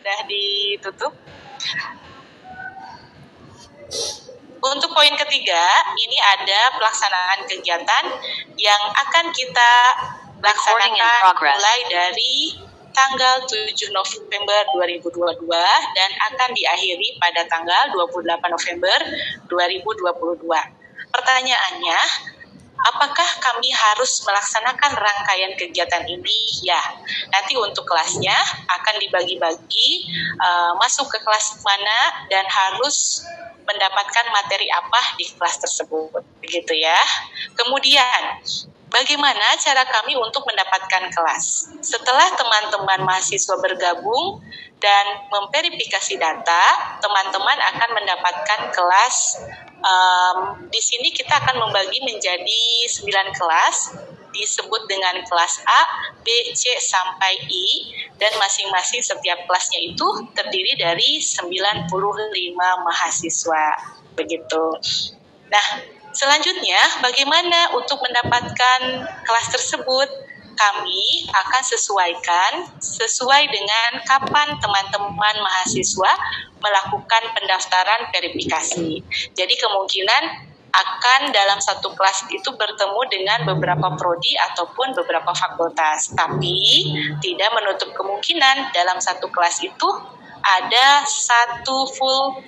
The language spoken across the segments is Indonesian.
sudah ditutup. Untuk poin ketiga, ini ada pelaksanaan kegiatan yang akan kita laksanakan mulai dari tanggal 7 November 2022 dan akan diakhiri pada tanggal 28 November 2022. Pertanyaannya, apakah kami harus melaksanakan rangkaian kegiatan ini? Ya, nanti untuk kelasnya akan dibagi-bagi masuk ke kelas mana dan harus mendapatkan materi apa di kelas tersebut, begitu ya. Kemudian, bagaimana cara kami untuk mendapatkan kelas? Setelah teman-teman mahasiswa bergabung dan memverifikasi data, teman-teman akan mendapatkan kelas. Di sini kita akan membagi menjadi 9 kelas, disebut dengan kelas A, B, C, sampai I, dan masing-masing setiap kelasnya itu terdiri dari 95 mahasiswa, begitu. Nah, selanjutnya, bagaimana untuk mendapatkan kelas tersebut? Kami akan sesuai dengan kapan teman-teman mahasiswa melakukan pendaftaran verifikasi. Jadi kemungkinan akan dalam satu kelas itu bertemu dengan beberapa prodi ataupun beberapa fakultas. Tapi tidak menutup kemungkinan dalam satu kelas itu ada satu full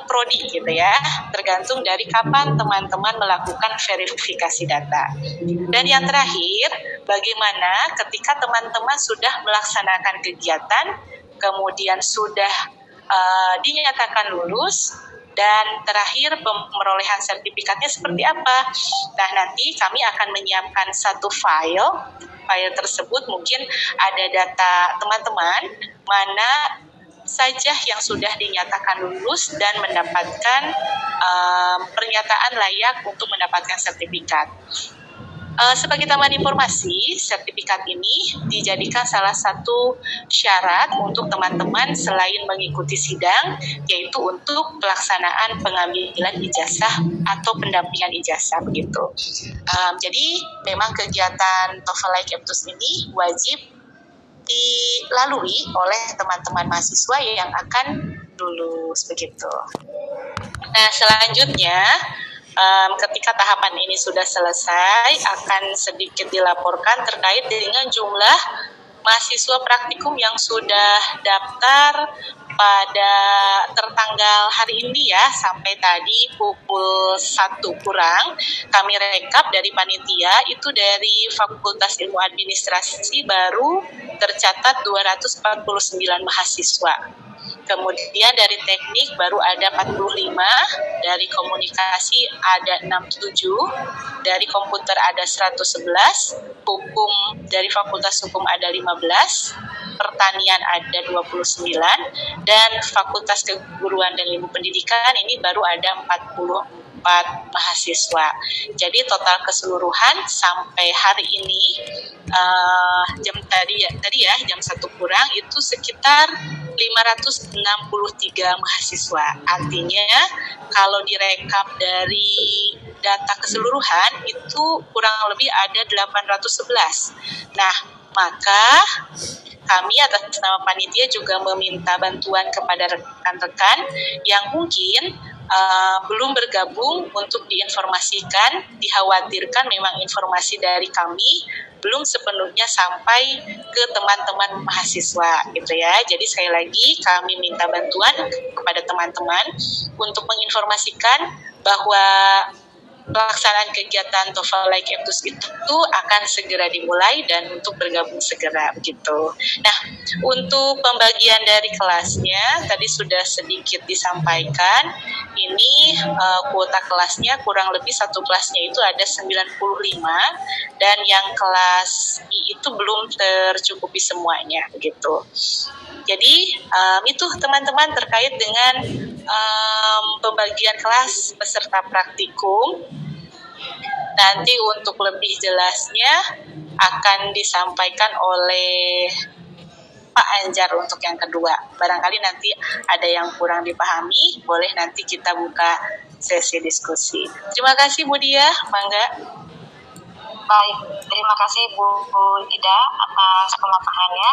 prodi gitu ya, tergantung dari kapan teman-teman melakukan verifikasi data. Dan yang terakhir, bagaimana ketika teman-teman sudah melaksanakan kegiatan, kemudian sudah dinyatakan lulus, dan terakhir pemerolehan sertifikatnya seperti apa? Nah, nanti kami akan menyiapkan satu file tersebut mungkin ada data teman-teman mana saja yang sudah dinyatakan lulus dan mendapatkan pernyataan layak untuk mendapatkan sertifikat. Sebagai tambahan informasi, sertifikat ini dijadikan salah satu syarat untuk teman-teman selain mengikuti sidang, yaitu untuk pelaksanaan pengambilan ijazah atau pendampingan ijazah begitu. Jadi memang kegiatan TOEFL Like Eptus ini wajib dilalui oleh teman-teman mahasiswa yang akan lulus begitu. Nah, selanjutnya ketika tahapan ini sudah selesai, akan sedikit dilaporkan terkait dengan jumlah mahasiswa praktikum yang sudah daftar pada tertanggal hari ini ya, sampai tadi pukul 1 kurang. Kami rekap dari panitia, itu dari Fakultas Ilmu Administrasi baru tercatat 249 mahasiswa. Kemudian dari teknik baru ada 45, dari komunikasi ada 67, dari komputer ada 111, hukum dari Fakultas Hukum ada 15, pertanian ada 29, dan Fakultas Keguruan dan Ilmu Pendidikan ini baru ada 44 mahasiswa. Jadi total keseluruhan sampai hari ini jam jam 1 kurang itu sekitar 563 mahasiswa. Artinya kalau direkap dari data keseluruhan itu kurang lebih ada 811. Nah, maka kami atas nama panitia juga meminta bantuan kepada rekan-rekan yang mungkin belum bergabung untuk diinformasikan. Dikhawatirkan memang informasi dari kami belum sepenuhnya sampai ke teman-teman mahasiswa gitu ya. Jadi sekali lagi kami minta bantuan kepada teman-teman untuk menginformasikan bahwa pelaksanaan kegiatan TOEFL Like Eptus itu akan segera dimulai dan untuk bergabung segera begitu. Nah, untuk pembagian dari kelasnya tadi sudah sedikit disampaikan. Ini kuota kelasnya kurang lebih satu kelasnya itu ada 95 dan yang kelas I itu belum tercukupi semuanya begitu. Jadi itu teman-teman terkait dengan pembagian kelas peserta praktikum. Nanti untuk lebih jelasnya akan disampaikan oleh Pak Anjar untuk yang kedua. Barangkali nanti ada yang kurang dipahami, boleh nanti kita buka sesi diskusi. Terima kasih Bu Diah, mangga. Baik, terima kasih Bu Ida atas pemaparannya.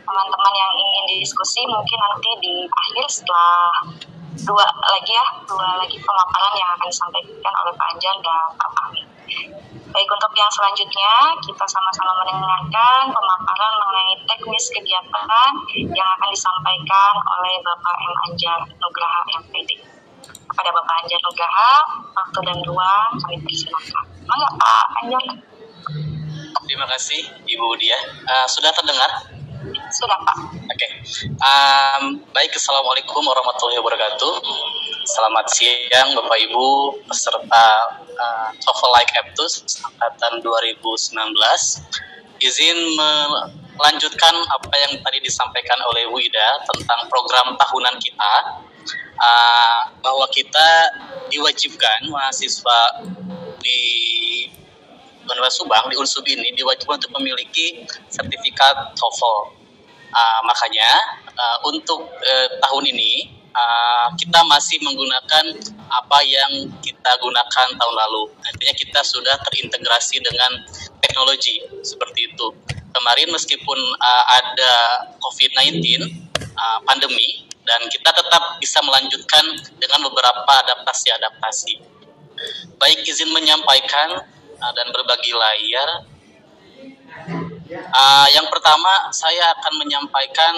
Teman-teman yang ingin diskusi mungkin nanti di akhir setelah dua lagi pemaparan yang akan disampaikan oleh Pak Anjar dan Pak Fahmi. Baik, untuk yang selanjutnya kita sama-sama mendengarkan pemaparan mengenai teknis kegiatan yang akan disampaikan oleh Bapak M. Anjar Nugraha MPD. Kepada Bapak Anjar Nugraha, waktu dan ruang kami persilakan. Mangga Pak Anjar. Terima kasih Ibu Dia. Sudah terdengar? Sudah Pak. Oke. Baik, Assalamualaikum warahmatullahi wabarakatuh. Selamat siang Bapak Ibu peserta TOEFL Like Aptus angkatan 2019. Izin melanjutkan apa yang tadi disampaikan oleh Bu Ida tentang program tahunan kita, bahwa kita diwajibkan mahasiswa di Universitas Subang di Unsub ini diwajibkan untuk memiliki sertifikat TOEFL. Makanya untuk tahun ini kita masih menggunakan apa yang kita gunakan tahun lalu. Artinya kita sudah terintegrasi dengan teknologi seperti itu. Kemarin meskipun ada COVID-19 pandemi, dan kita tetap bisa melanjutkan dengan beberapa adaptasi. Baik, izin menyampaikan dan berbagi layar. Yang pertama saya akan menyampaikan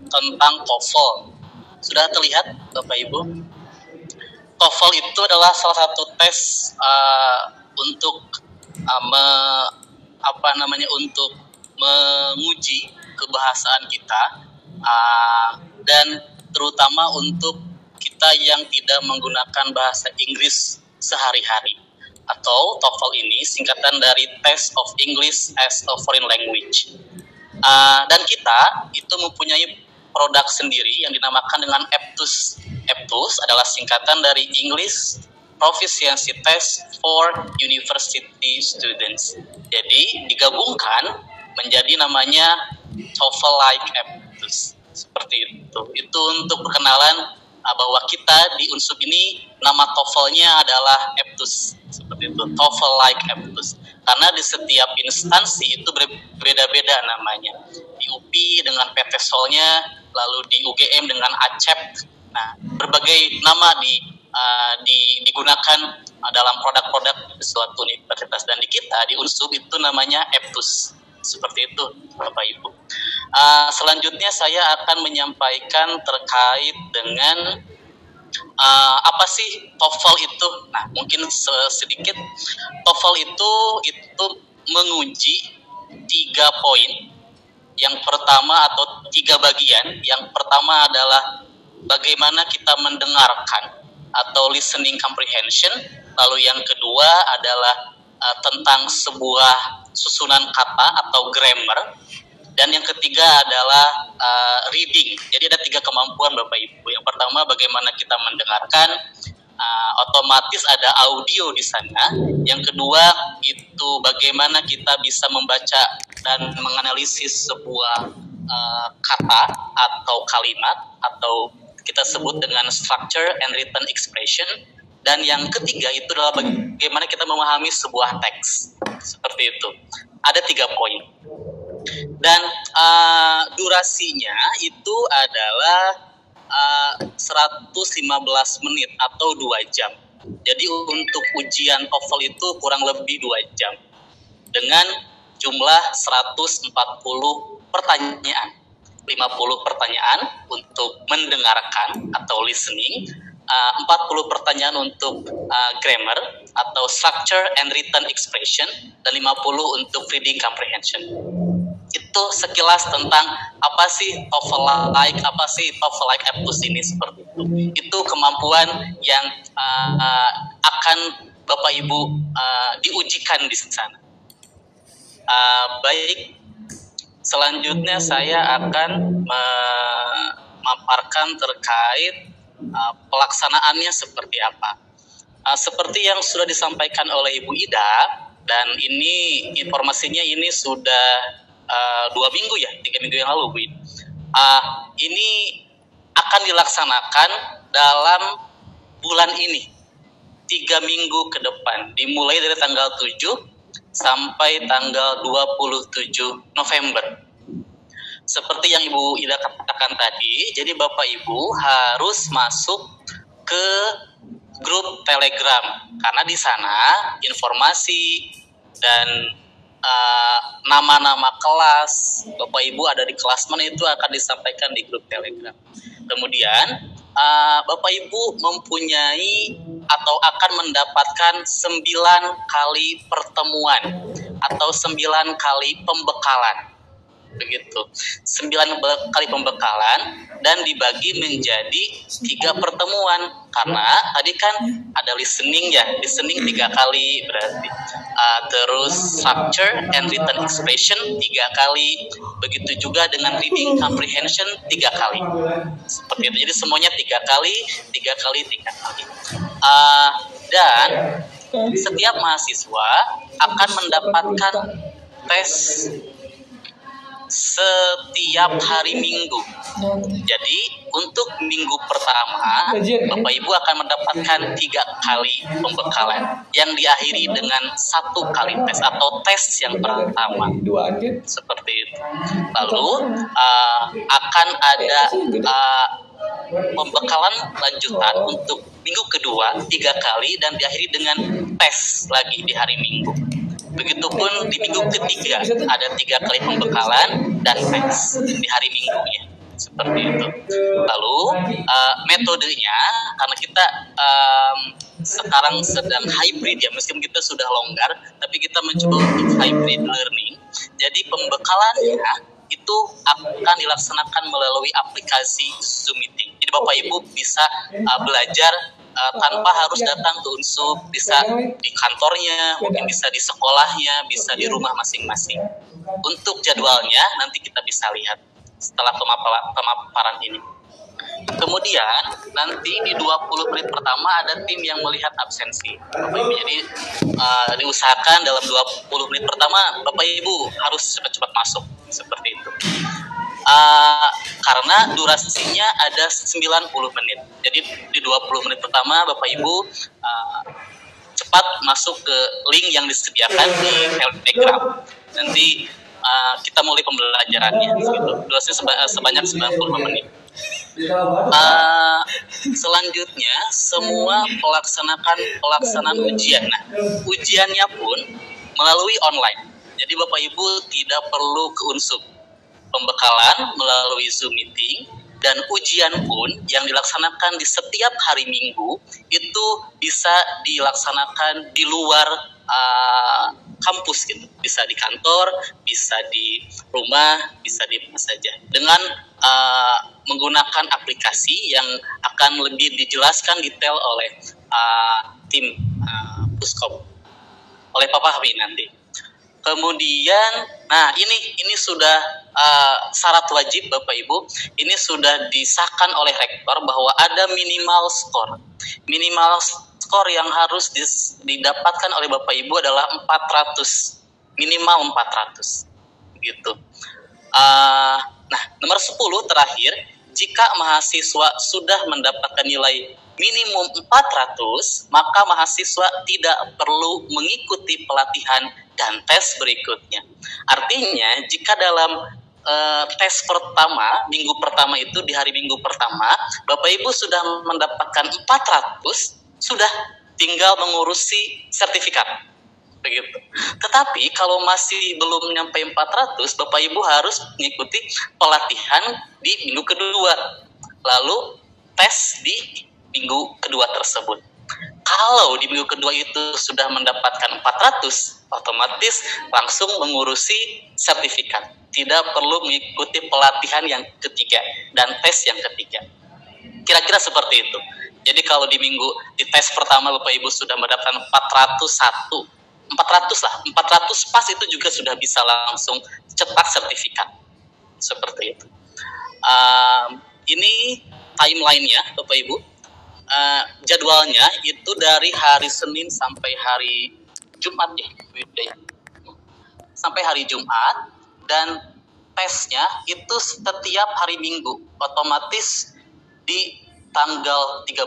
tentang TOEFL. Sudah terlihat Bapak Ibu? TOEFL itu adalah salah satu tes untuk untuk menguji kebahasaan kita, dan terutama untuk kita yang tidak menggunakan bahasa Inggris sehari-hari. Atau TOEFL ini singkatan dari Test of English as a Foreign Language. Dan kita itu mempunyai produk sendiri yang dinamakan dengan EPTUS. EPTUS adalah singkatan dari English Proficiency Test for University Students. Jadi digabungkan menjadi namanya TOEFL Like EPTUS. Seperti itu. Itu untuk perkenalan bahwa kita di Unsub ini nama TOEFL-nya adalah EPTUS, seperti itu, TOEFL Like EPTUS. Karena di setiap instansi itu berbeda-beda namanya. Di UPI dengan PTSOL-nya, lalu di UGM dengan ACEP. Nah, berbagai nama digunakan dalam produk-produk suatu universitas, dan di kita di Unsub itu namanya EPTUS. Seperti itu Bapak Ibu. Selanjutnya saya akan menyampaikan terkait dengan apa sih TOEFL itu. Nah, mungkin sedikit. TOEFL itu menguji 3 poin. Yang pertama atau 3 bagian. Yang pertama adalah bagaimana kita mendengarkan atau listening comprehension. Lalu yang kedua adalah tentang sebuah susunan kata atau grammar, dan yang ketiga adalah reading. Jadi ada 3 kemampuan Bapak Ibu. Yang pertama bagaimana kita mendengarkan, otomatis ada audio di sana. Yang kedua itu bagaimana kita bisa membaca dan menganalisis sebuah kata atau kalimat, atau kita sebut dengan structure and written expression. Dan yang ketiga itu adalah bagaimana kita memahami sebuah teks. Seperti itu. Ada 3 poin. Dan durasinya itu adalah 115 menit atau 2 jam. Jadi untuk ujian TOEFL itu kurang lebih 2 jam. Dengan jumlah 140 pertanyaan. 50 pertanyaan untuk mendengarkan atau listening, 40 pertanyaan untuk grammar atau structure and written expression, dan 50 untuk reading comprehension. Itu sekilas tentang apa sih TOEFL Like, apa sih TOEFL Like EPTUS ini, seperti itu. Itu kemampuan yang akan Bapak Ibu diujikan di sana. Baik, selanjutnya saya akan memaparkan terkait pelaksanaannya seperti apa. Seperti yang sudah disampaikan oleh Ibu Ida, dan ini informasinya ini sudah 2 minggu ya, 3 minggu yang lalu Bu Ida. Ini akan dilaksanakan dalam bulan ini, 3 minggu ke depan, dimulai dari tanggal 7 sampai tanggal 27 November. Seperti yang Ibu Ida katakan tadi, jadi Bapak Ibu harus masuk ke grup Telegram, karena di sana informasi dan nama-nama kelas Bapak Ibu ada di kelas mana itu akan disampaikan di grup Telegram. Kemudian Bapak Ibu mempunyai atau akan mendapatkan 9 kali pertemuan atau 9 kali pembekalan. Begitu, 9 kali pembekalan dan dibagi menjadi 3 pertemuan, karena tadi kan ada listening 3 kali berarti, terus structure and written expression 3 kali, begitu juga dengan reading comprehension 3 kali, seperti itu. Jadi semuanya 3 kali. Dan setiap mahasiswa akan mendapatkan tes setiap hari Minggu. Jadi untuk minggu pertama Bapak Ibu akan mendapatkan 3 kali pembekalan yang diakhiri dengan 1 kali tes atau tes yang pertama, seperti itu. Lalu akan ada pembekalan lanjutan untuk minggu kedua 3 kali dan diakhiri dengan tes lagi di hari Minggu. Begitupun di minggu ketiga ada 3 kali pembekalan dan tes di hari Minggunya, seperti itu. Lalu metodenya, karena kita sekarang sedang hybrid ya, meskipun kita sudah longgar, tapi kita mencoba untuk hybrid learning. Jadi pembekalannya itu akan dilaksanakan melalui aplikasi Zoom Meeting. Jadi Bapak Ibu bisa belajar tanpa harus datang ke Unsub, bisa di kantornya, mungkin bisa di sekolahnya, bisa di rumah masing-masing. Untuk jadwalnya nanti kita bisa lihat setelah pemaparan ini. Kemudian nanti di 20 menit pertama ada tim yang melihat absensi Bapak Ibu. Jadi diusahakan dalam 20 menit pertama Bapak Ibu harus cepat-cepat masuk, seperti itu. Karena durasinya ada 90 menit. Jadi di 20 menit pertama Bapak Ibu cepat masuk ke link yang disediakan di Telegram. Nanti kita mulai pembelajarannya gitu. Durasinya sebanyak 90 menit. Selanjutnya semua pelaksanaan ujian. Nah, ujiannya pun melalui online. Jadi Bapak Ibu tidak perlu ke Unsub. Pembekalan melalui Zoom Meeting dan ujian pun yang dilaksanakan di setiap hari Minggu itu bisa dilaksanakan di luar kampus gitu. Bisa di kantor, bisa di rumah, bisa di mana saja. Dengan menggunakan aplikasi yang akan lebih dijelaskan detail oleh tim Puskop, oleh Pak Fahmi nanti. Kemudian, nah ini sudah syarat wajib Bapak Ibu, ini sudah disahkan oleh rektor bahwa ada minimal skor. Minimal skor yang harus didapatkan oleh Bapak Ibu adalah 400, minimal 400 gitu. Nah, nomor 10 terakhir, jika mahasiswa sudah mendapatkan nilai minimum 400, maka mahasiswa tidak perlu mengikuti pelatihan dan tes berikutnya. Artinya, jika dalam tes pertama, minggu pertama itu, di hari Minggu pertama, Bapak Ibu sudah mendapatkan 400, sudah tinggal mengurusi sertifikat. Begitu. Tetapi kalau masih belum nyampe 400, Bapak Ibu harus mengikuti pelatihan di minggu kedua. Lalu tes di minggu kedua tersebut. Kalau di minggu kedua itu sudah mendapatkan 400, otomatis langsung mengurusi sertifikat. Tidak perlu mengikuti pelatihan yang ketiga dan tes yang ketiga. Kira-kira seperti itu. Jadi kalau di tes pertama Bapak Ibu sudah mendapatkan 400 pas itu juga sudah bisa langsung cetak sertifikat. Seperti itu. Ini timeline-nya Bapak Ibu. Jadwalnya itu dari hari Senin sampai hari Jumat ya, sampai hari Jumat, dan tesnya itu setiap hari Minggu, otomatis di tanggal 13,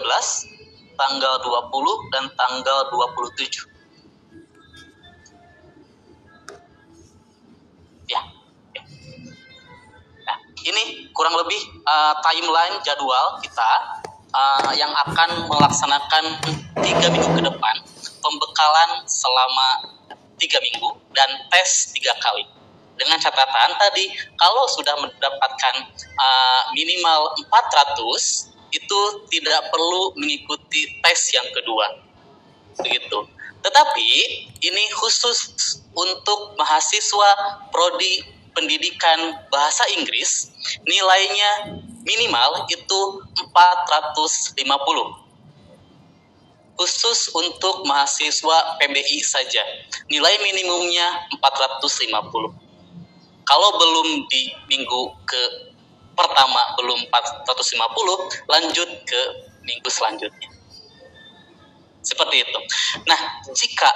tanggal 20 dan tanggal 27. Ya. Nah, ini kurang lebih timeline jadwal kita yang akan melaksanakan 3 minggu ke depan, pembekalan selama 3 minggu dan tes 3 kali. Dengan catatan tadi, kalau sudah mendapatkan minimal 400, itu tidak perlu mengikuti tes yang kedua. Begitu. Tetapi ini khusus untuk mahasiswa prodi pendidikan bahasa Inggris, nilainya minimal itu 450. Khusus untuk mahasiswa PBI saja, nilai minimumnya 450. Kalau belum di minggu ke pertama belum 450, lanjut ke minggu selanjutnya. Seperti itu. Nah, jika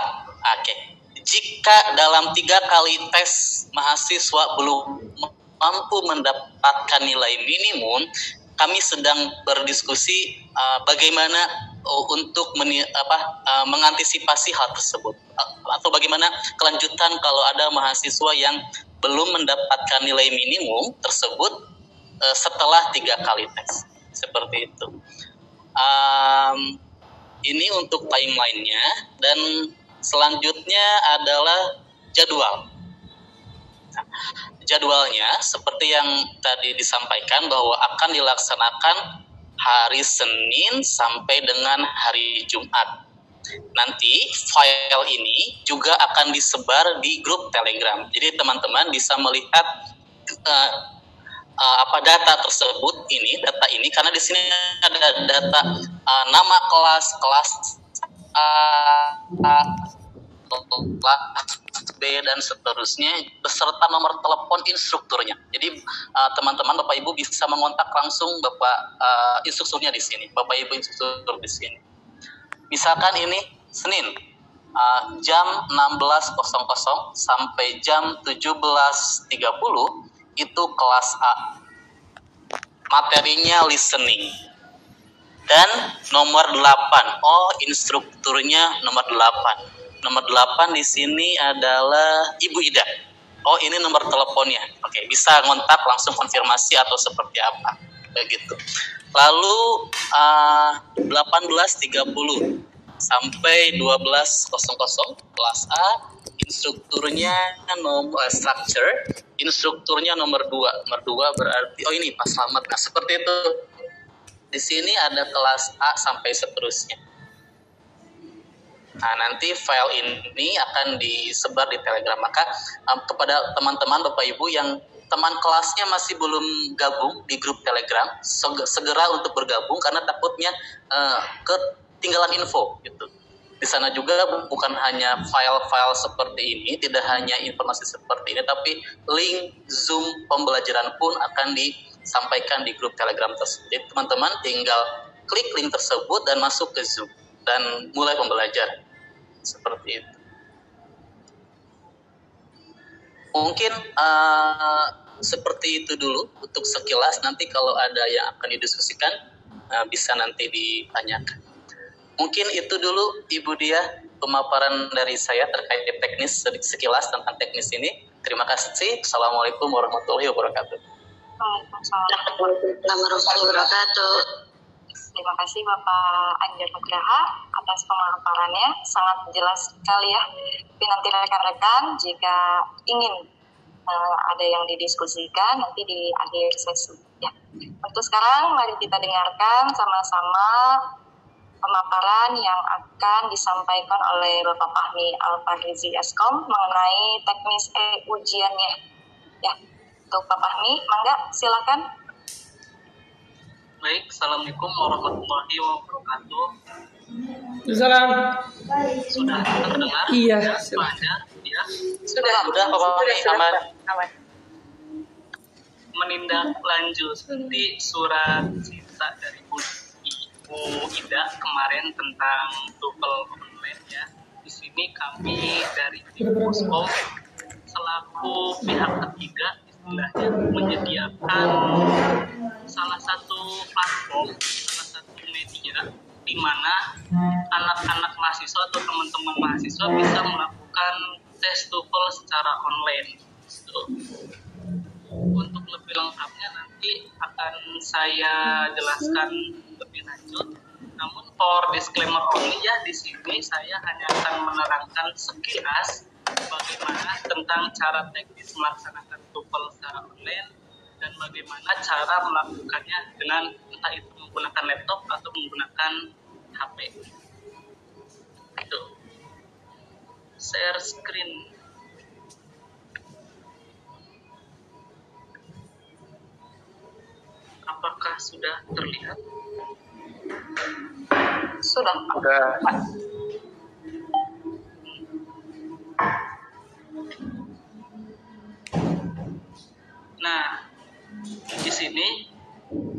dalam 3 kali tes mahasiswa belum mampu mendapatkan nilai minimum, kami sedang berdiskusi bagaimana untuk mengantisipasi hal tersebut, atau bagaimana kelanjutan kalau ada mahasiswa yang belum mendapatkan nilai minimum tersebut setelah 3 kali tes. Seperti itu. Ini untuk timelinenya, dan selanjutnya adalah jadwal. Nah, jadwalnya seperti yang tadi disampaikan bahwa akan dilaksanakan hari Senin sampai dengan hari Jumat. Nanti file ini juga akan disebar di grup Telegram. Jadi teman-teman bisa melihat data tersebut data ini karena di sini ada data nama kelas B dan seterusnya beserta nomor telepon instrukturnya. Jadi teman-teman Bapak Ibu bisa mengontak langsung instrukturnya di sini, Bapak Ibu instruktur di sini. Misalkan ini Senin jam 16.00 sampai jam 17.30 itu kelas A. Materinya listening. Dan nomor 8. Instrukturnya nomor 8. Nomor 8 di sini adalah Ibu Ida. Ini nomor teleponnya. Oke, bisa ngontak langsung konfirmasi atau seperti apa. Begitu. Lalu 18.30 sampai 12.00 kelas A, instrukturnya instrukturnya nomor 2. Nomor 2 berarti ini Pak Slamet. Nah, seperti itu. Di sini ada kelas A sampai seterusnya. Nah, nanti file ini akan disebar di Telegram. Maka kepada teman-teman Bapak Ibu yang teman kelasnya masih belum gabung di grup Telegram, segera untuk bergabung karena takutnya ketinggalan info gitu. Di sana juga bukan hanya file-file seperti ini, tidak hanya informasi seperti ini, tapi link Zoom pembelajaran pun akan disampaikan di grup Telegram tersebut. Jadi teman-teman tinggal klik link tersebut dan masuk ke Zoom dan mulai pembelajaran. Seperti itu. Mungkin seperti itu dulu untuk sekilas. Nanti kalau ada yang akan didiskusikan bisa nanti ditanyakan. Mungkin itu dulu Ibu Dia pemaparan dari saya terkait teknis sekilas tentang teknis ini. Terima kasih. Assalamualaikum warahmatullahi wabarakatuh. Waalaikumsalam warahmatullahi wabarakatuh. Terima kasih Bapak Anjar Nugraha atas pemaparannya, sangat jelas sekali ya. Tapi nanti rekan-rekan jika ingin ada yang didiskusikan nanti di akhir sesi ya. Untuk sekarang mari kita dengarkan sama-sama pemaparan yang akan disampaikan oleh Bapak Fahmi Al-Fahrizi Eskom mengenai teknis ujiannya ya. Untuk Bapak Fahmi, mangga silakan. Baik, Assalamualaikum warahmatullahi wabarakatuh. Salam. Sudah terdengar? Iya. Ya. Sudah Bapak Fahmi, aman. Menindaklanjuti surat sisa dari Ibu Ida kemarin tentang TOEFL online ya. Di sini kami dari tim Puskom selaku pihak ketiga istilahnya menyediakan salah satu platform, salah satu media di mana anak-anak mahasiswa atau teman-teman mahasiswa bisa melakukan tes TOEFL secara online. Untuk lebih lengkapnya nanti akan saya jelaskan lebih lanjut. Namun for disclaimer only ya, di sini saya hanya akan menerangkan sekilas bagaimana tentang cara teknis melaksanakan TOEFL secara online dan bagaimana cara melakukannya dengan entah itu menggunakan laptop atau menggunakan HP. Itu. Share screen. Apakah sudah terlihat? Sudah. Nah, di sini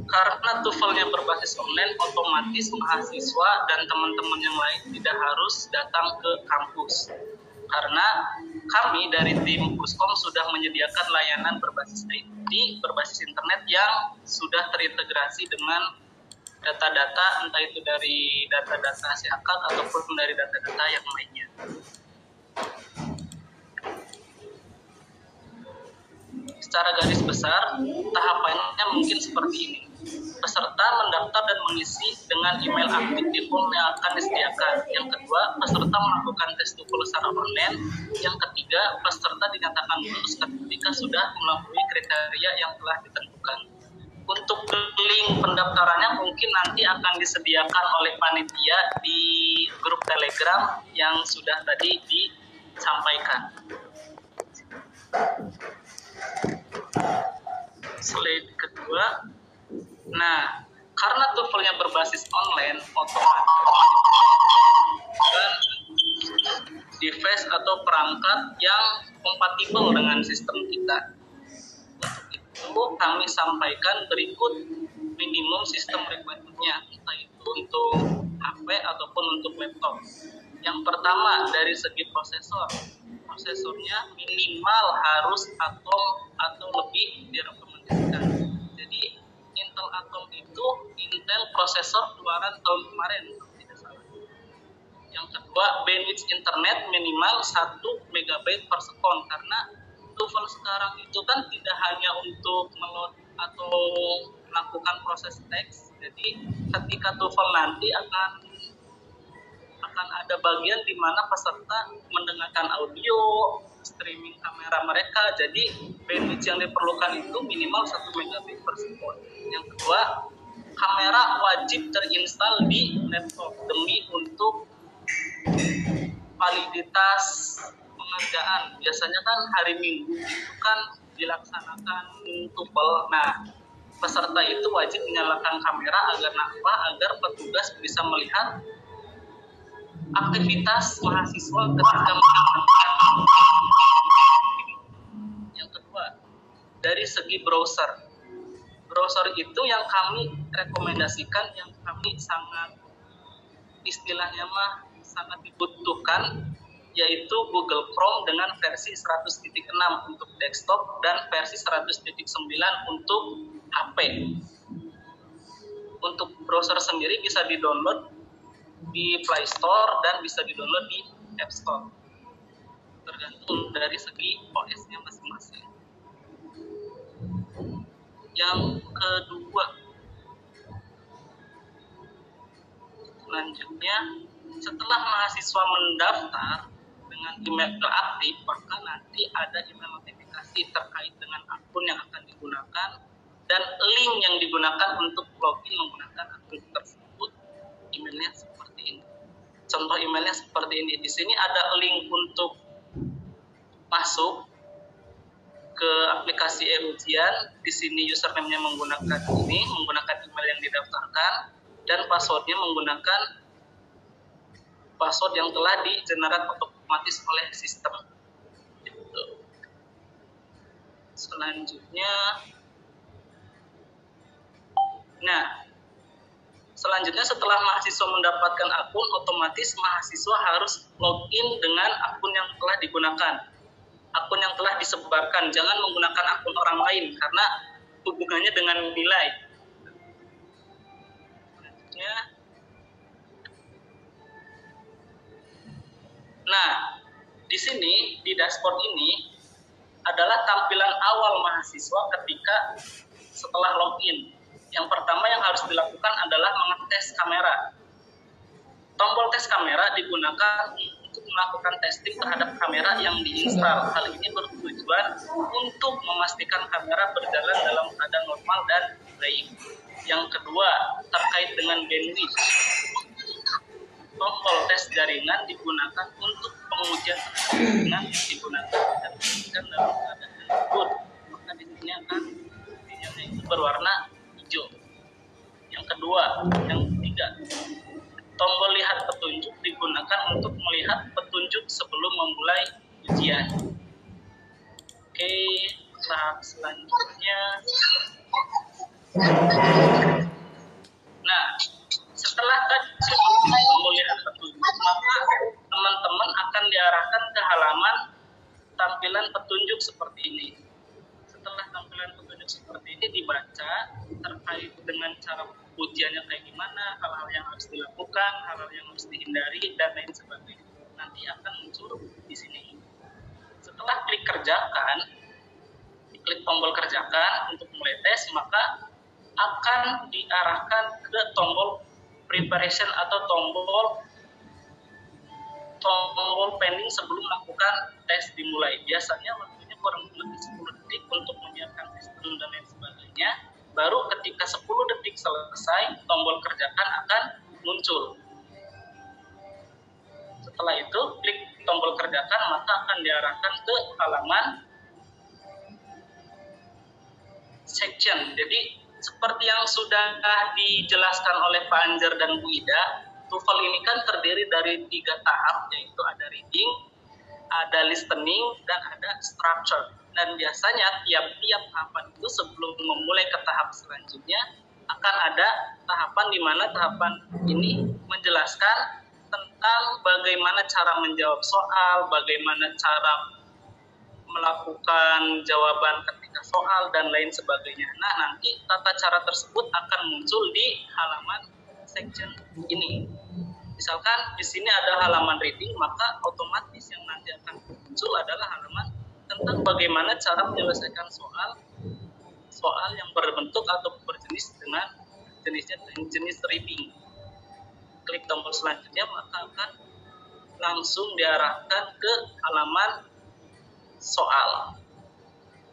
karena TOEFL-nya berbasis online, otomatis mahasiswa dan teman-teman yang lain tidak harus datang ke kampus. Karena kami dari tim Puskom sudah menyediakan layanan berbasis IT, berbasis internet yang sudah terintegrasi dengan data-data, entah itu dari data-data SIAKAT ataupun dari data-data yang lainnya. Secara garis besar, tahapannya mungkin seperti ini. Peserta mendaftar dan mengisi dengan email aktif di form yang akan disediakan. Yang kedua, peserta melakukan tes TOEFL secara online. Yang ketiga, peserta dinyatakan lulus ketika sudah memenuhi kriteria yang telah ditentukan. Untuk link pendaftarannya mungkin nanti akan disediakan oleh panitia di grup Telegram yang sudah tadi disampaikan. Slide kedua. Nah, karena TOEFL-nya berbasis online, otomatis device atau perangkat yang kompatibel dengan sistem kita. Untuk itu kami sampaikan berikut minimum sistem requirement-nya, entah itu untuk HP ataupun untuk laptop. Yang pertama, dari segi prosesor. Prosesornya minimal harus Atom atau lebih direkomendasikan. Jadi Intel Atom itu Intel prosesor keluaran tahun kemarin, tidak salah. Yang kedua, bandwidth internet minimal 1 MB per second, karena TOEFL sekarang itu kan tidak hanya untuk meload atau melakukan proses teks. Jadi ketika TOEFL nanti akan ada bagian di mana peserta mendengarkan audio, streaming kamera mereka. Jadi bandwidth yang diperlukan itu minimal 1 MB per second. Yang kedua, kamera wajib terinstal di laptop demi untuk validitas pengerjaan. Biasanya kan hari Minggu itu kan dilaksanakan TOEFL. Nah, peserta itu wajib menyalakan kamera agar petugas bisa melihat aktivitas mahasiswa ketika menjalankan. Yang kedua, dari segi browser itu yang kami rekomendasikan, yang kami sangat istilahnya sangat dibutuhkan, yaitu Google Chrome dengan versi 100.6 untuk desktop dan versi 100.9 untuk HP. Untuk browser sendiri bisa di-download di Play Store dan bisa di-download di App Store, tergantung dari segi OS-nya masing-masing. Yang kedua, selanjutnya, setelah mahasiswa mendaftar dengan email aktif, maka nanti ada email notifikasi terkait dengan akun yang akan digunakan dan link yang digunakan untuk login menggunakan akun tersebut. Emailnya seperti ini. Contoh emailnya seperti ini. Di sini ada link untuk masuk ke aplikasi e-ujian. Di sini username-nya menggunakan email yang didaftarkan, dan password-nya menggunakan password yang telah di-generate otomatis oleh sistem. Gitu. Selanjutnya setelah mahasiswa mendapatkan akun, otomatis mahasiswa harus login dengan akun yang telah digunakan, akun yang telah disebarkan. Jangan menggunakan akun orang lain karena hubungannya dengan nilai. Selanjutnya, Nah, di sini di dashboard ini adalah tampilan awal mahasiswa ketika setelah login. Yang pertama yang harus dilakukan adalah mengetes kamera. Tombol tes kamera digunakan untuk melakukan testing terhadap kamera yang diinstal. Hal ini bertujuan untuk memastikan kamera berjalan dalam keadaan normal dan baik. Yang kedua, terkait dengan bandwidth. Tombol tes jaringan digunakan untuk pengujian jaringan yang digunakan dan dalam keadaan good. Maka di sini akan sinyalnya itu berwarna hijau. Yang kedua, yang ketiga, tombol lihat petunjuk digunakan untuk melihat petunjuk sebelum memulai ujian. Oke, tahap selanjutnya. Nah, setelah melihat petunjuk, maka teman-teman akan diarahkan ke halaman tampilan petunjuk seperti ini. Setelah tampilan petunjuk seperti ini dibaca terkait dengan cara ujiannya kayak gimana, hal-hal yang harus dilakukan, hal-hal yang harus dihindari, dan lain sebagainya. Nanti akan muncul di sini. Setelah klik kerjakan, klik tombol kerjakan untuk mulai tes, maka akan diarahkan ke tombol preparation atau tombol pending sebelum melakukan tes dimulai. Biasanya waktunya kurang lebih 10 detik untuk menyiapkan sistem dan lain sebagainya. Baru ketika 10 detik selesai, tombol kerjakan akan muncul. Setelah itu, klik tombol kerjakan, maka akan diarahkan ke halaman section. Jadi, seperti yang sudah dijelaskan oleh Pak Anjar dan Bu Ida, TOEFL ini kan terdiri dari 3 tahap, yaitu ada reading, ada listening, dan ada structure. Dan biasanya tiap-tiap tahapan itu sebelum memulai ke tahap selanjutnya akan ada tahapan di mana tahapan ini menjelaskan tentang bagaimana cara menjawab soal, bagaimana cara melakukan jawaban ketika soal, dan lain sebagainya. Nah, nanti tata cara tersebut akan muncul di halaman section ini. Misalkan di sini ada halaman reading, maka otomatis yang nanti akan muncul adalah halaman tentang bagaimana cara menyelesaikan soal yang berbentuk atau berjenis dengan jenis reading. Klik tombol selanjutnya, maka akan langsung diarahkan ke halaman soal.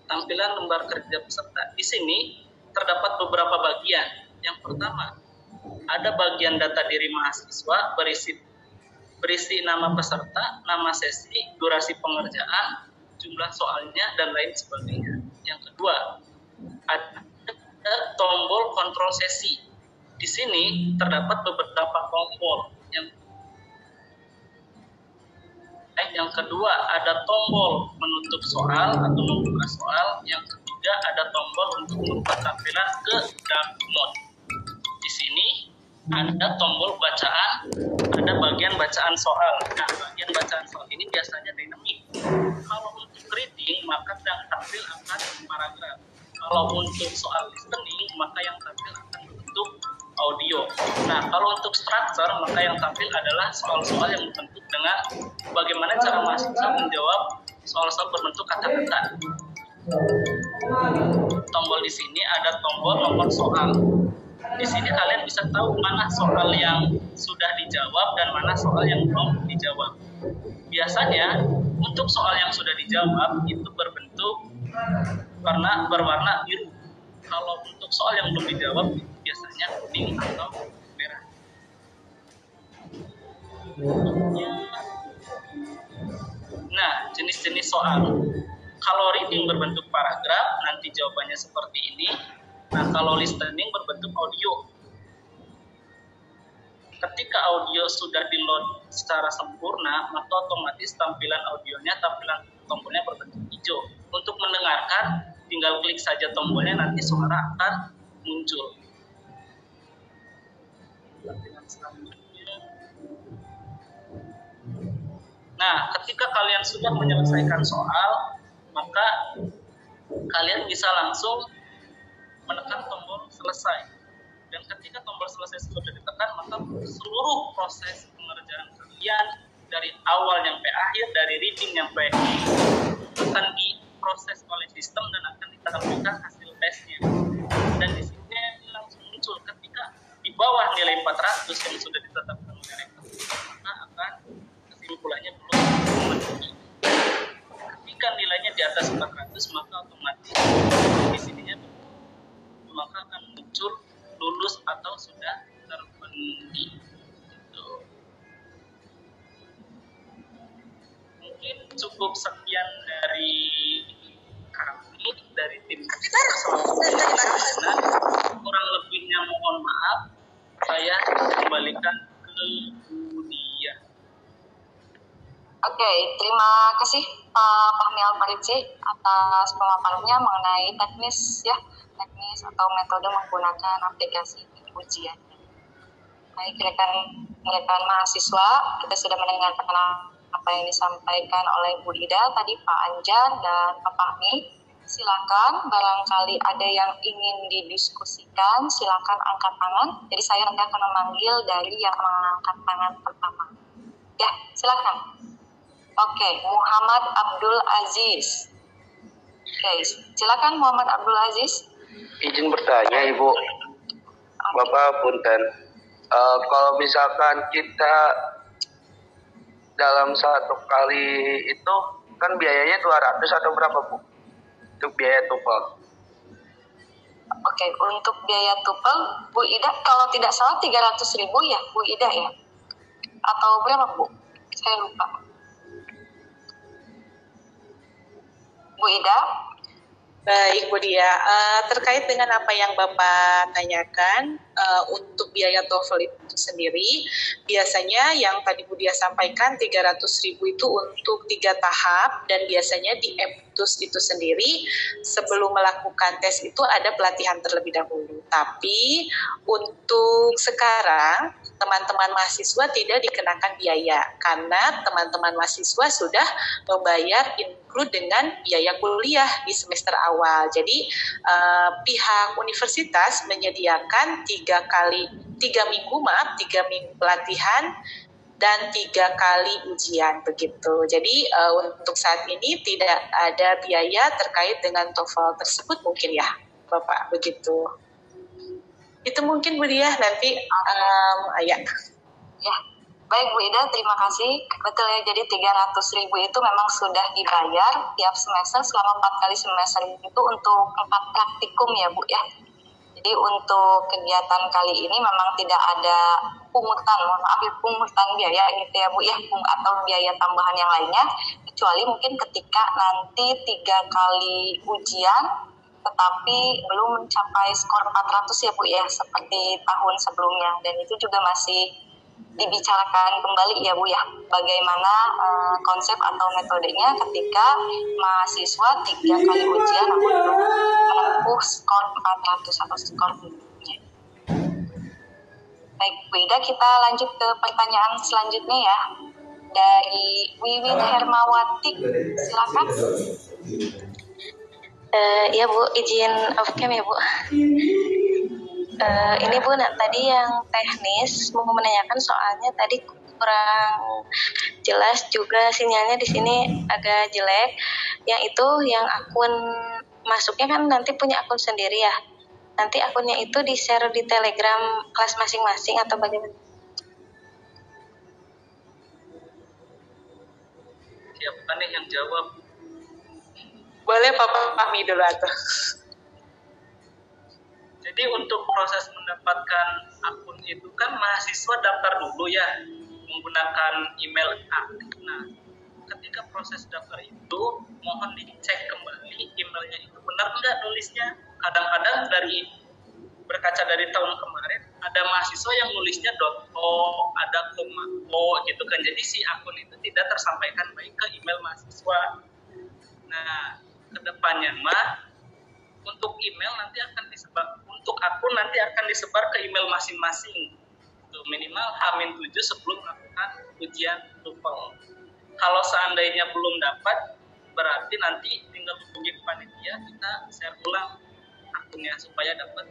Tampilan lembar kerja peserta. Di sini terdapat beberapa bagian. Yang pertama, ada bagian data diri mahasiswa berisi nama peserta, nama sesi, durasi pengerjaan, jumlah soalnya, dan lain sebagainya. Yang kedua, ada tombol kontrol sesi. Di sini terdapat beberapa tombol. Yang kedua, ada tombol menutup soal atau membuka soal. Yang ketiga, ada tombol untuk merubah tampilan ke dark mode. Di sini ada tombol bacaan, ada bagian bacaan soal. Nah, bagian bacaan soal ini biasanya dinamik. Kalau untuk reading, maka yang tampil akan paragraf. Kalau untuk soal listening, maka yang tampil akan bentuk audio. Nah, kalau untuk structure, maka yang tampil adalah soal-soal yang berbentuk dengan bagaimana cara mahasiswa menjawab soal-soal berbentuk kata-kata. Tombol di sini ada tombol nomor soal. Di sini kalian bisa tahu mana soal yang sudah dijawab dan mana soal yang belum dijawab. Biasanya untuk soal yang sudah dijawab itu berbentuk berwarna biru. Kalau untuk soal yang belum dijawab itu biasanya kuning atau merah. Nah, jenis-jenis soal. Kalau reading berbentuk paragraf, nanti jawabannya seperti ini. Nah, kalau listening berbentuk audio. Ketika audio sudah di-load secara sempurna, maka otomatis tampilan tombolnya berbentuk hijau. Untuk mendengarkan, tinggal klik saja tombolnya, nanti suara akan muncul. Nah, ketika kalian sudah menyelesaikan soal, maka kalian bisa langsung menekan tombol selesai. Dan ketika tombol selesai sudah ditekan, maka seluruh proses pengerjaan kalian dari awal sampai akhir, dari reading sampai akan diproses oleh sistem dan akan ditampilkan hasil tesnya. Dan di sini langsung muncul ketika di bawah nilai 400 yang sudah ditetapkan oleh rektor, maka akan kesimpulannya belum memenuhi. Ketika nilainya di atas 400 maka otomatis di sininya maka akan muncul lulus atau sudah terpenuhi. Mungkin cukup sekian dari kami, dari tim kurang lebihnya mohon maaf, saya kembalikan ke Budia. Oke, terima kasih Pak Fahmi Alfaridzi atas pemaparannya mengenai teknis atau metode menggunakan aplikasi ujian. Baik, rekan mahasiswa, kita sudah mendengarkan apa yang disampaikan oleh Bu Ida tadi, Pak Anjar dan Pak Fahmi. Silakan, barangkali ada yang ingin didiskusikan, silakan angkat tangan. Jadi saya nanti akan memanggil dari yang mengangkat tangan pertama. Ya, silakan. Oke, Muhammad Abdul Aziz. Oke, silakan Muhammad Abdul Aziz. Izin bertanya, Ibu. Bapak punten. Kalau misalkan kita dalam satu kali itu kan biayanya 200 atau berapa, Bu? Untuk biaya TOEFL. Oke, untuk biaya TOEFL, Bu Ida kalau tidak salah 300.000 ya, Bu Ida ya? Atau berapa, Bu? Saya lupa. Bu Ida? Baik, Bu Dia. Terkait dengan apa yang Bapak tanyakan, untuk biaya TOEFL itu sendiri, biasanya yang tadi Bu Dia sampaikan 300.000 itu untuk 3 tahap, dan biasanya di EPTUS itu sendiri, sebelum melakukan tes itu ada pelatihan terlebih dahulu. Tapi untuk sekarang, teman-teman mahasiswa tidak dikenakan biaya, karena teman-teman mahasiswa sudah membayar include dengan biaya kuliah di semester awal. Jadi pihak universitas menyediakan 3 minggu pelatihan dan 3 kali ujian begitu. Jadi untuk saat ini tidak ada biaya terkait dengan TOEFL tersebut mungkin ya, Bapak, begitu. Itu mungkin Bu Dia, nanti ya. Baik Bu Ida, terima kasih. Betul ya, jadi 300.000 itu memang sudah dibayar tiap semester selama 4 kali semester itu untuk 4 praktikum ya Bu ya. Jadi untuk kegiatan kali ini memang tidak ada pungutan biaya gitu ya Bu ya, atau biaya tambahan yang lainnya, kecuali mungkin ketika nanti 3 kali ujian tetapi belum mencapai skor 400 ya Bu ya, seperti tahun sebelumnya, dan itu juga masih dibicarakan kembali ya Bu ya, bagaimana konsep atau metodenya ketika mahasiswa 3 kali ujian namun belum menempuh skor 400 atau skor minimumnya. Baik Bu Ida, kita lanjut ke pertanyaan selanjutnya ya, dari Wiwin Hermawati, silakan. Ya Bu, izin off cam ya Bu. Ini Bu, tadi yang teknis mau menanyakan soalnya tadi kurang jelas juga sinyalnya di sini agak jelek. Yang itu yang akun masuknya kan nanti punya akun sendiri ya. Nanti akunnya itu di-share di Telegram kelas masing-masing atau bagaimana? Siapa nih yang jawab? Boleh Bapak Fahmi dulu atau? Jadi untuk proses mendapatkan akun itu kan mahasiswa daftar dulu ya menggunakan email aktif. Nah, ketika proses daftar itu mohon dicek kembali emailnya itu benar enggak nulisnya. Kadang-kadang berkaca dari tahun kemarin ada mahasiswa yang nulisnya .o, ada .o gitu kan. Jadi si akun itu tidak tersampaikan baik ke email mahasiswa. Nah, kedepannya untuk email nanti akan disebar, untuk akun nanti akan disebar ke email masing-masing. Minimal H-7 sebelum melakukan ujian TOEFL. Kalau seandainya belum dapat, berarti nanti tinggal hubungi panitia, kita share ulang akunnya supaya dapat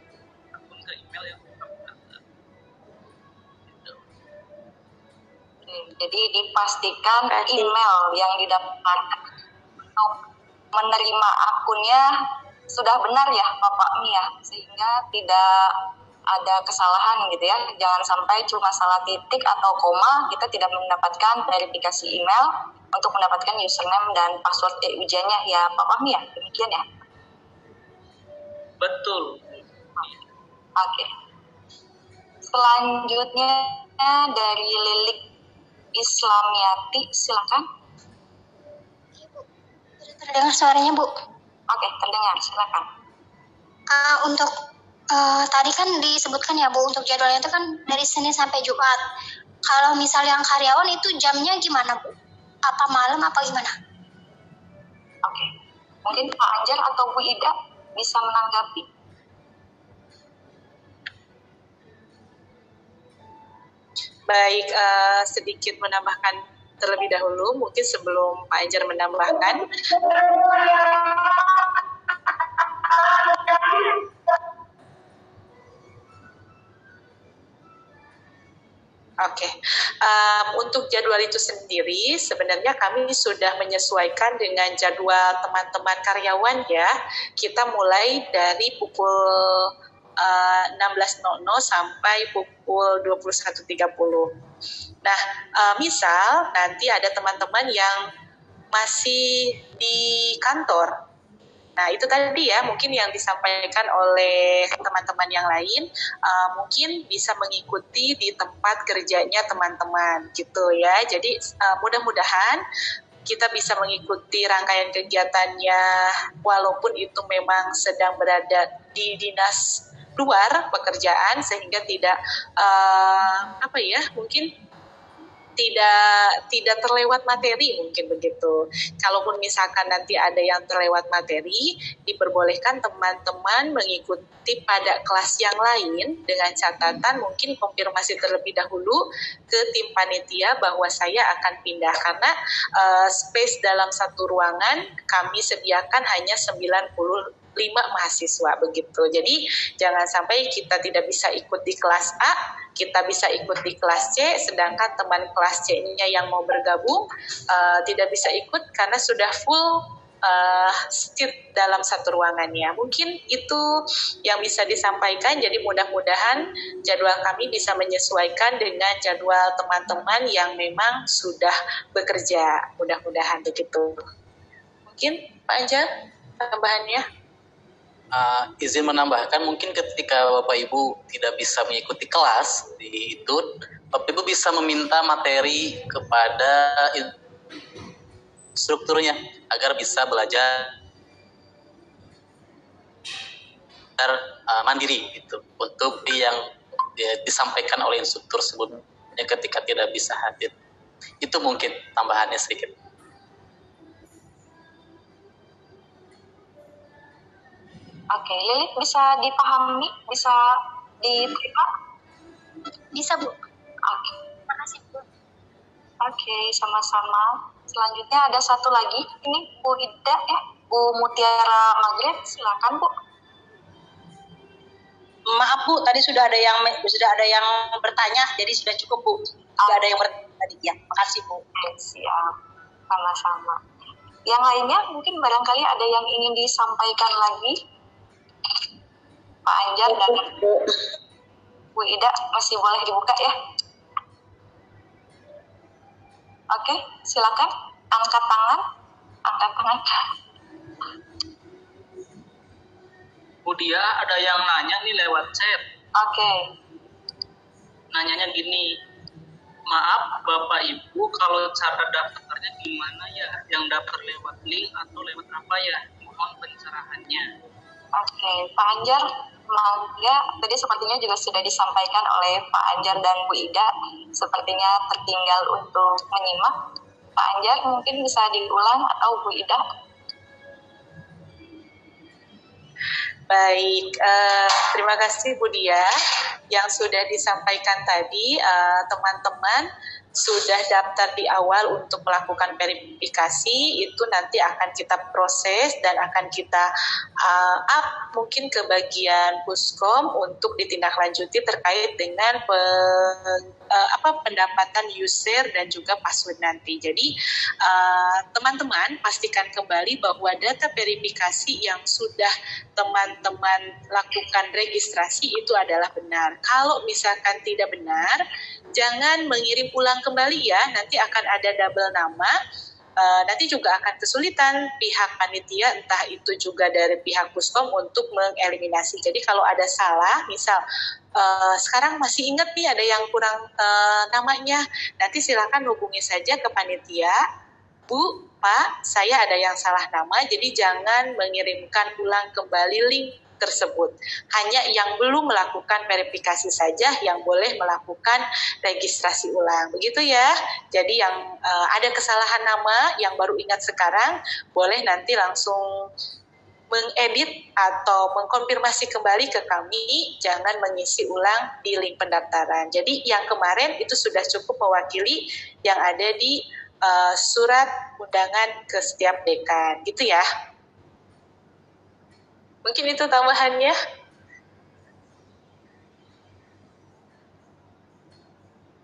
akun ke email yang bersangkutan. Gitu. Jadi dipastikan email yang didapatkan untuk menerima akunnya sudah benar ya Bapak Mia, sehingga tidak ada kesalahan gitu ya. Jangan sampai cuma salah titik atau koma, kita tidak mendapatkan verifikasi email untuk mendapatkan username dan password ujiannya ya Bapak Mia. Demikian ya. Betul. Oke. Selanjutnya dari Lilik Islamiati, silakan. Terdengar suaranya, Bu? Oke, terdengar, silakan. Untuk tadi kan disebutkan ya, Bu, untuk jadwalnya itu kan dari Senin sampai Jumat. Kalau misal yang karyawan itu jamnya gimana, Bu? Apa malam apa gimana? Oke. Mungkin Pak Anjar atau Bu Ida bisa menanggapi. Baik, sedikit menambahkan terlebih dahulu, mungkin sebelum Pak Anjar menambahkan. Oke, untuk jadwal itu sendiri sebenarnya kami sudah menyesuaikan dengan jadwal teman-teman karyawan ya. Kita mulai dari pukul 16.00 sampai pukul 21.30. Nah, misal nanti ada teman-teman yang masih di kantor. Nah, itu tadi ya mungkin yang disampaikan oleh teman-teman yang lain, mungkin bisa mengikuti di tempat kerjanya teman-teman gitu ya. Jadi mudah-mudahan kita bisa mengikuti rangkaian kegiatannya walaupun itu memang sedang berada di dinas luar pekerjaan, sehingga tidak mungkin tidak terlewat materi, mungkin begitu. Kalaupun misalkan nanti ada yang terlewat materi, diperbolehkan teman-teman mengikuti pada kelas yang lain dengan catatan mungkin konfirmasi terlebih dahulu ke tim panitia bahwa saya akan pindah, karena space dalam satu ruangan kami sediakan hanya 95 mahasiswa begitu. Jadi jangan sampai kita tidak bisa ikut di kelas A, kita bisa ikut di kelas C, sedangkan teman kelas C-nya yang mau bergabung tidak bisa ikut karena sudah full seat dalam satu ruangannya. Mungkin itu yang bisa disampaikan. Jadi mudah-mudahan jadwal kami bisa menyesuaikan dengan jadwal teman-teman yang memang sudah bekerja. Mudah-mudahan begitu. Mungkin Pak Anjar tambahannya. Izin menambahkan, mungkin ketika Bapak Ibu tidak bisa mengikuti kelas di itu, Bapak Ibu bisa meminta materi kepada instrukturnya agar bisa belajar mandiri gitu, untuk yang disampaikan oleh instruktur sebelumnya ketika tidak bisa hadir. Itu mungkin tambahannya sedikit. Oke, Lilik bisa dipahami, bisa diterima? Bisa, Bu. Oke. Terima kasih, Bu. Oke, sama-sama. Selanjutnya ada satu lagi, ini Bu Ida ya, Bu Mutiara Maghrib, silakan Bu. Maaf Bu, tadi sudah ada yang bertanya, jadi sudah cukup Bu. Sudah ada yang bertanya tadi ya. Makasih Bu. Siap, sama-sama. Yang lainnya mungkin barangkali ada yang ingin disampaikan lagi. Pak Anjar dan Bu Ida masih boleh dibuka ya. Oke, silakan angkat tangan. Bu Dia, ada yang nanya nih lewat chat. Oke. Nanyanya gini, maaf Bapak Ibu, kalau cara daftarnya gimana ya? Yang daftar lewat link atau lewat apa ya? Mohon pencerahannya. Oke, Pak Anjar, mangga tadi sepertinya juga sudah disampaikan oleh Pak Anjar dan Bu Ida, sepertinya tertinggal untuk menyimak. Pak Anjar mungkin bisa diulang atau Bu Ida. Baik, terima kasih Bu Dia yang sudah disampaikan tadi. Teman-teman sudah daftar di awal untuk melakukan verifikasi, itu nanti akan kita proses dan akan kita up mungkin ke bagian Puskom untuk ditindaklanjuti terkait dengan pendapatan user dan juga password nanti. Jadi teman-teman pastikan kembali bahwa data verifikasi yang sudah teman-teman lakukan registrasi itu adalah benar. Kalau misalkan tidak benar, jangan mengirim ulang kembali ya, nanti akan ada double nama, nanti juga akan kesulitan pihak panitia, entah itu juga dari pihak Puskom untuk mengeliminasi. Jadi kalau ada salah, misal sekarang masih ingat nih ada yang kurang namanya, nanti silakan hubungi saja ke panitia, Bu, Pak, saya ada yang salah nama, jadi jangan mengirimkan ulang kembali link tersebut. Hanya yang belum melakukan verifikasi saja yang boleh melakukan registrasi ulang. Begitu ya. Jadi yang ada kesalahan nama yang baru ingat sekarang, boleh nanti langsung mengedit atau mengkonfirmasi kembali ke kami, jangan mengisi ulang di link pendaftaran. Jadi yang kemarin itu sudah cukup mewakili yang ada di surat undangan ke setiap dekan. Gitu ya. Mungkin itu tambahannya.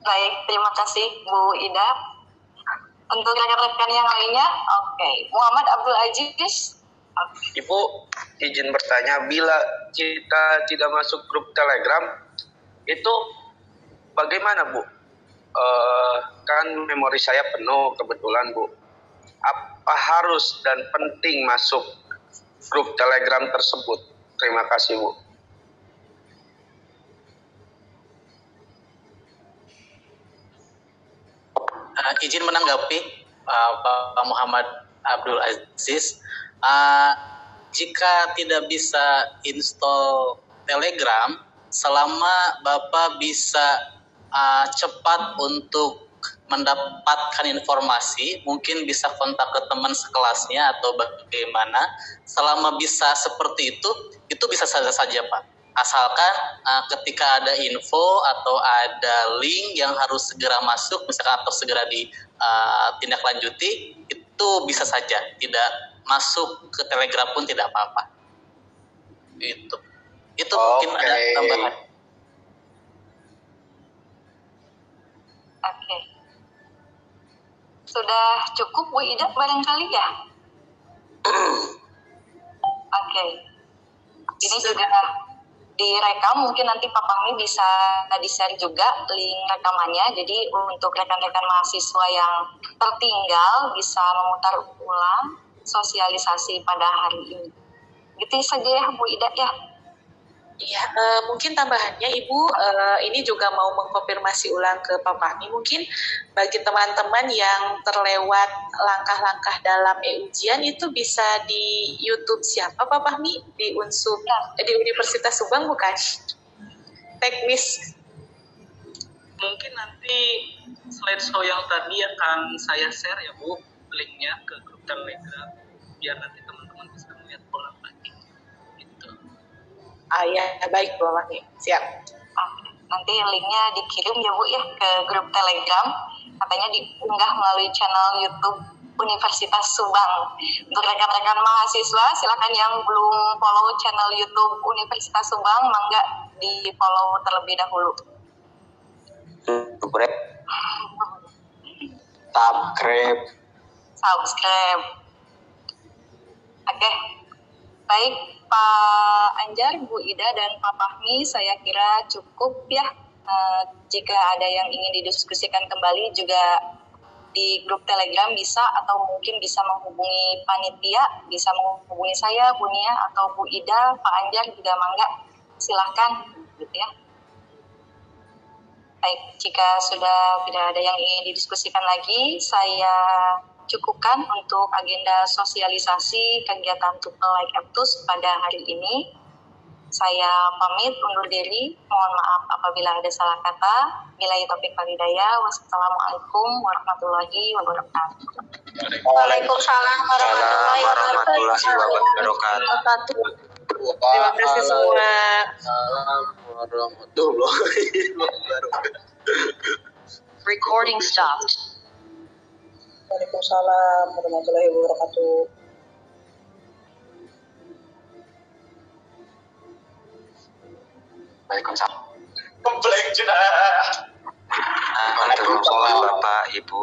Baik, terima kasih Bu Ida. Untuk rekan-rekan yang lainnya, oke. Muhammad Abdul Aziz. Ibu, izin bertanya, bila kita tidak masuk grup Telegram, itu bagaimana Bu? Kan memori saya penuh kebetulan Bu. Apa harus dan penting masuk grup Telegram tersebut? Terima kasih Bu. Izin menanggapi Pak Muhammad Abdul Aziz. Jika tidak bisa install Telegram, selama Bapak bisa cepat untuk mendapatkan informasi, mungkin bisa kontak ke teman sekelasnya atau bagaimana. Selama bisa seperti itu bisa saja Pak. Asalkan ketika ada info atau ada link yang harus segera masuk, misalkan atau segera ditindaklanjuti, itu bisa saja. Tidak masuk ke Telegram pun tidak apa-apa. Itu mungkin ada tambahan. Oke. Sudah cukup Bu Ida barangkali ya? Oke. Ini sudah direkam, mungkin nanti Pak Fahmi bisa di-share juga link rekamannya. Jadi untuk rekan-rekan mahasiswa yang tertinggal bisa memutar ulang sosialisasi pada hari ini. Gitu saja ya Bu Ida ya. Iya, mungkin tambahannya Ibu, ini juga mau mengkonfirmasi ulang ke Pak Fahmi. Mungkin bagi teman-teman yang terlewat langkah-langkah dalam e-ujian itu bisa di YouTube siapa Pak Fahmi? Di Unsub, di Universitas Subang bukan? Teknis. Mungkin nanti slideshow yang tadi akan saya share ya Bu, linknya ke grup Telegram, biar nanti teman-teman bisa melihat pola lagi. Ya, baik Bu Fahmi, siap. Nanti linknya dikirim ya Bu ya ke grup Telegram, katanya diunggah melalui channel YouTube Universitas Subang. Untuk rekan-rekan mahasiswa, silakan yang belum follow channel YouTube Universitas Subang, mangga di follow terlebih dahulu. Subscribe. Oke. Baik, Pak Anjar, Bu Ida, dan Pak Fahmi, saya kira cukup ya. Jika ada yang ingin didiskusikan kembali juga di grup Telegram bisa, atau mungkin bisa menghubungi panitia, bisa menghubungi saya, Bu Nia, atau Bu Ida, Pak Anjar juga mangga, silahkan gitu ya. Baik, jika sudah tidak ada yang ingin didiskusikan lagi, saya cukupkan untuk agenda sosialisasi kegiatan TUPEL Like Eptus pada hari ini. Saya pamit undur diri, mohon maaf apabila ada salah kata. Billahi taufiq wal hidayah. Wassalamualaikum warahmatullahi wabarakatuh. Waalaikumsalam warahmatullahi wabarakatuh. Terima kasih semua. Assalamualaikum warahmatullahi wabarakatuh. Recording stopped. Waalaikumsalam warahmatullahi wabarakatuh. Waalaikumsalam. Komplek jenah. Waalaikumsalam Bapak Ibu.